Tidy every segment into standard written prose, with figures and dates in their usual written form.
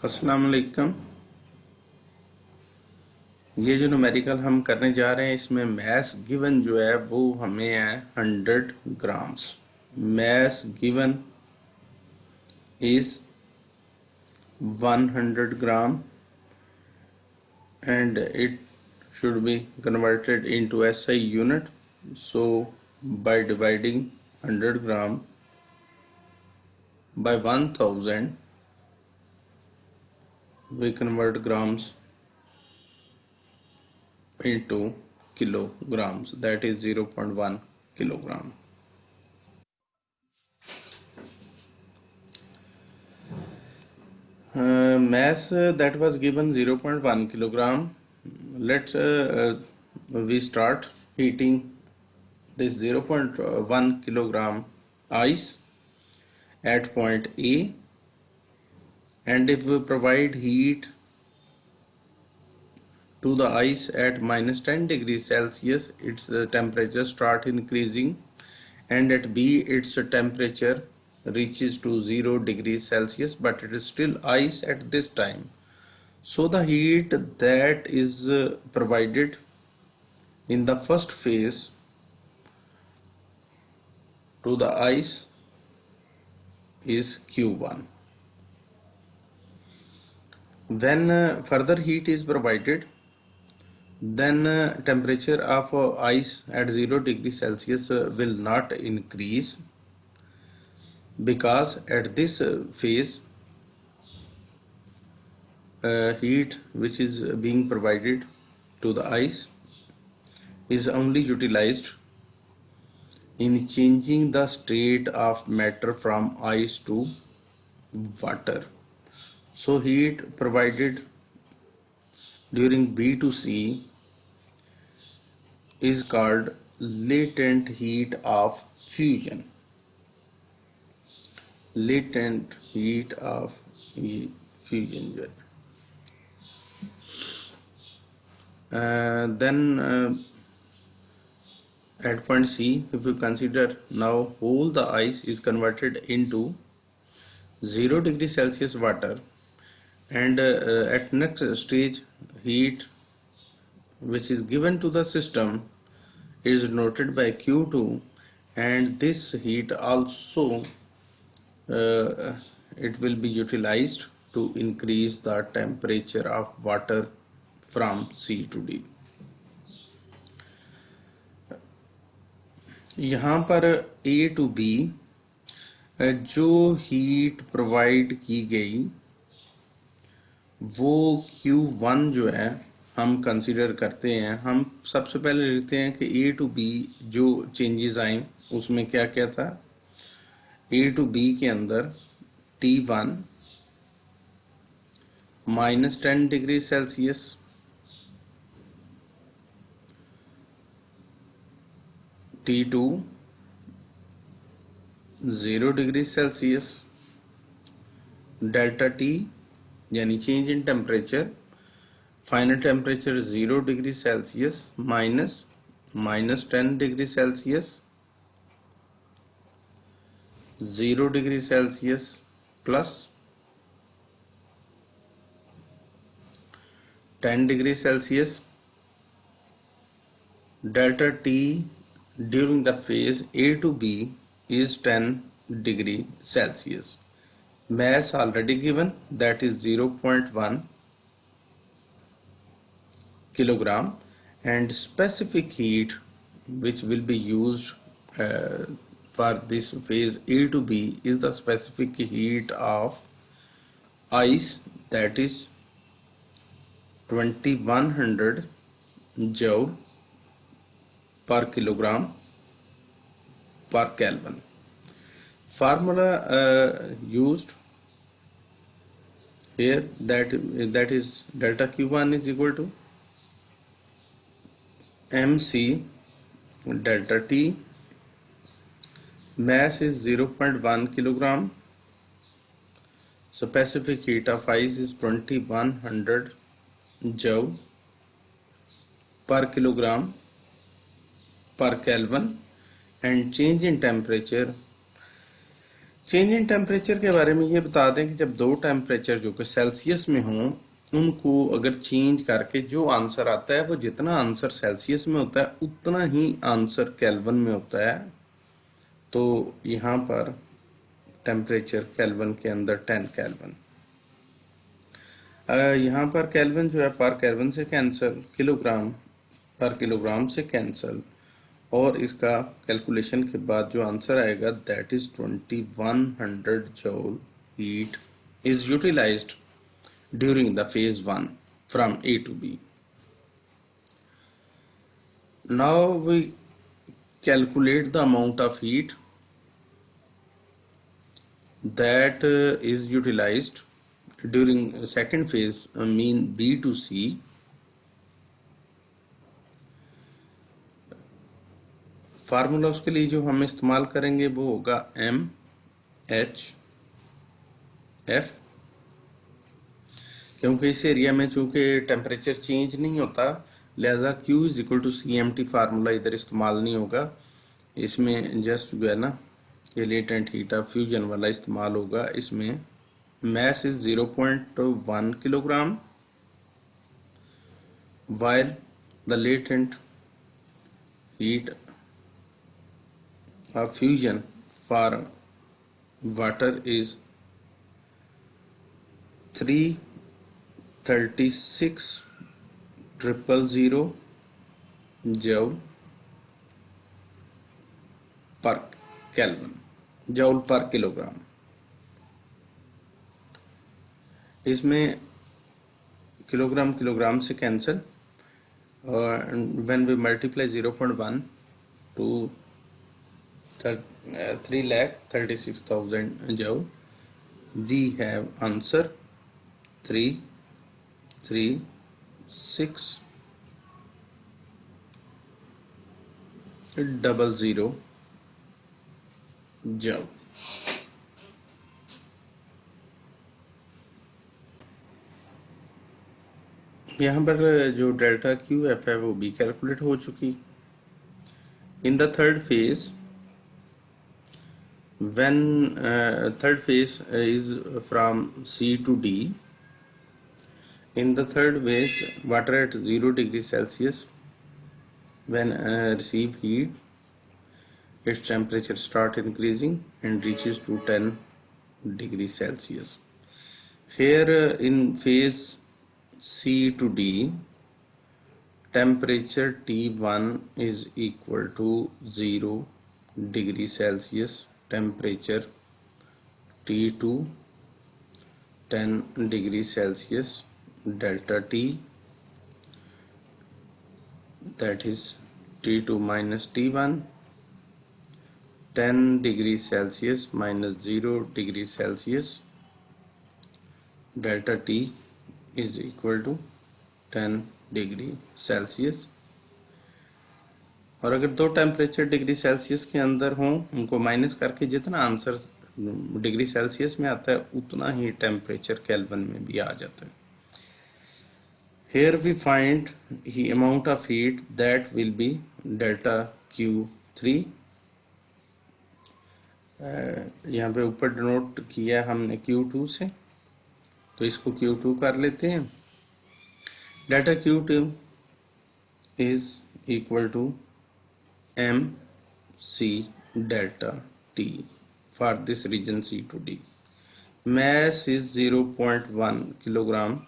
अस्सलाम वालेकुम। ये जो न्यूमेरिकल हम करने जा रहे हैं इसमें मैस गिवन जो है वो हमें है 100 grams. Mass given is 100 gram and it should be converted into SI unit. So by dividing 100 gram by 1000 we convert grams into kilograms, that is 0.1 kilogram. Mass that was given 0.1 kilogram. Let's we start heating this 0.1 kilogram ice at point A, and if we provide heat to the ice at minus 10 degrees Celsius, its temperature start increasing, and at B its temperature reaches to 0 degrees Celsius, but it is still ice at this time. So the heat that is provided in the first phase to the ice is Q1. When further heat is provided, then temperature of ice at 0 degrees Celsius will not increase, because at this phase heat which is being provided to the ice is only utilized in changing the state of matter from ice to water. So heat provided during B to C is called latent heat of fusion. Latent heat of fusion. Then at point C, if you consider now whole the ice is converted into 0 degree Celsius water, and at next stage heat which is given to the system is noted by Q2, and this heat also it will be utilized to increase the temperature of water from C to D. यहाँ पर A to B जो heat provide की गई वो Q1 जो है हम consider करते हैं। हम सबसे पहले लिखते हैं कि A to B जो चेंजेस आए उसमें क्या क्या था। A to B के अंदर T1 -10 degree Celsius, T2 0 degree Celsius, delta T यानी change in temperature, final temperature 0 degree Celsius -10 degree Celsius, 0 degree Celsius plus 10 degree Celsius, delta T during the phase A to B is 10 degree Celsius. Mass already given, that is 0.1 kilogram, and specific heat which will be used for this phase A to B is the specific heat of ice, that is 2100 joule per kilogram per Kelvin. Formula used here, that is delta Q1 is equal to MC delta T. Mass is 0.1 kilogram. Specific heat of ice is 2100 joule per kilogram per Kelvin, and change in temperature change in temperature के बारे में ये बता दें कि जब दो temperature जो कि सेल्सियस में हों, उनको अगर चेंज करके जो आंसर आता है वो जितना आंसर सेल्सियस में होता है उतना ही आंसर केल्विन में होता है। तो यहाँ पर टेम्परेचर केल्विन के अंदर 10 केल्विन। यहाँ पर केल्विन जो है पर केल्विन से कैंसल, किलोग्राम पर किलोग्राम से कैंसल, और इसका कैलकुलेशन के बाद जो आंसर आएगा that is 2100 joule heat is utilized during the phase 1 from A to B. Now we calculate the amount of heat that is utilized during second phase, mean B to C. Formula उसके लिए जो हम इस्तेमाल करेंगे वो होगा MHF, क्योंकि इस एरिया में चूंकि टेम्परेचर चेंज नहीं होता लिहाजा Q is equal to CMT formula इधर इस्तेमाल नहीं होगा। इसमें जस्ट जो है ना ये लेटेंट हीट ऑफ फ्यूजन वाला इस्तेमाल होगा। इसमें mass is 0.1 kilogram while the latent heat of fusion for water is 336,000 joule per Kelvin, joule per kilogram। इसमें किलोग्राम किलोग्राम से कैंसिल, और when we multiply 0.1 to 3,36,000 joule, we have answer 336,000 joule। यहाँ पर जो डेल्टा क्यू एफ है वो भी calculate हो चुकी। In the third phase when third phase is from C to D, in the third phase water at 0 degree Celsius when receive heat, its temperature start increasing and reaches to 10 degree Celsius. Here in phase C to D, temperature T1 is equal to 0 degree Celsius, temperature T2 10 degree Celsius, delta T that is T2 minus T1, 10 degree Celsius minus 0 degree Celsius, delta T is equal to 10 degree Celsius. और अगर दो temperature degree Celsius के अंदर हों, उनको minus करके जितना answer degree Celsius में आता है उतना ही टेम्परेचर केल्विन में भी आ जाता है। Here we find the amount of heat that will be delta Q3। यहाँ पे ऊपर डिनोट किया हमने Q2 से, तो इसको Q2 कर लेते हैं। Delta Q2 is equal to MC delta T for this region C to D. Mass is 0.1 kilogram.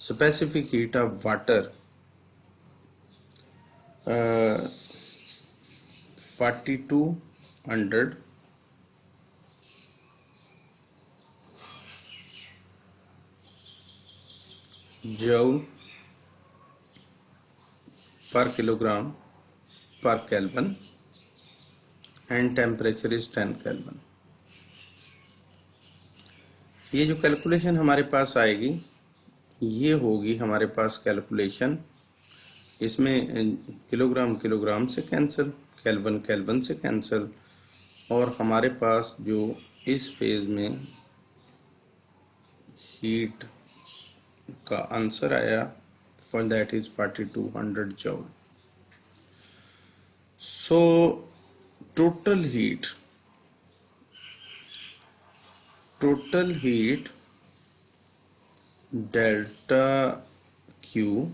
Specific heat of water 4200 joule per kilogram per Kelvin and temperature is 10 Kelvin। ये जो calculation हमारे पास आएगी ये होगी हमारे पास calculation, इसमें kilogram kilogram से cancel, kelvin kelvin से कैंसिल, और हमारे पास जो इस फेज में हीट का आंसर आया for that is 4200 joule. So total heat total heat delta Q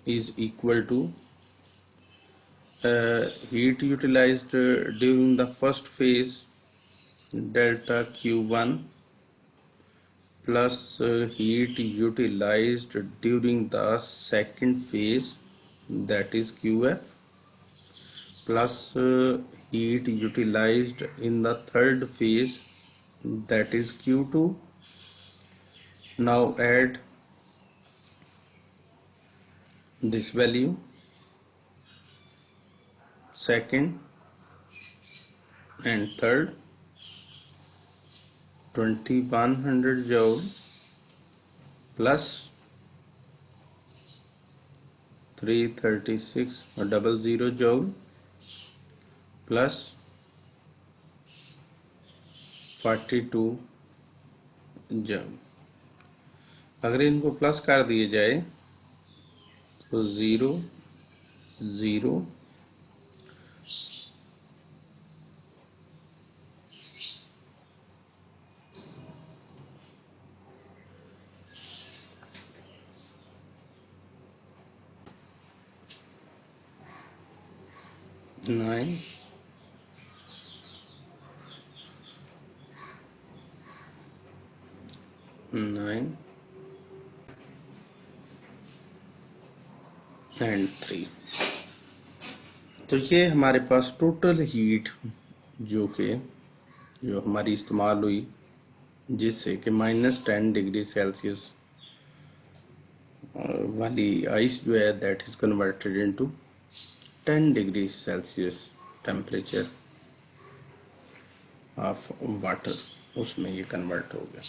is equal to heat utilized during the first phase delta Q1 plus heat utilized during the second phase, that is QF, plus heat utilized in the third phase, that is Q2. Now add this value, second and third, 2100 joule plus 33600 joule plus 42 joule. अगर इनको plus कर दिए जाए तो 0 0 9 9 and 3। तो ये हमारे पास total heat जो हमारी इस्तेमाल हुई, जिससे कि -10 डिग्री सेल्सियस वाली आइस जो है that is converted into 10 degree Celsius temperature of water, उसमें ये कन्वर्ट हो गया।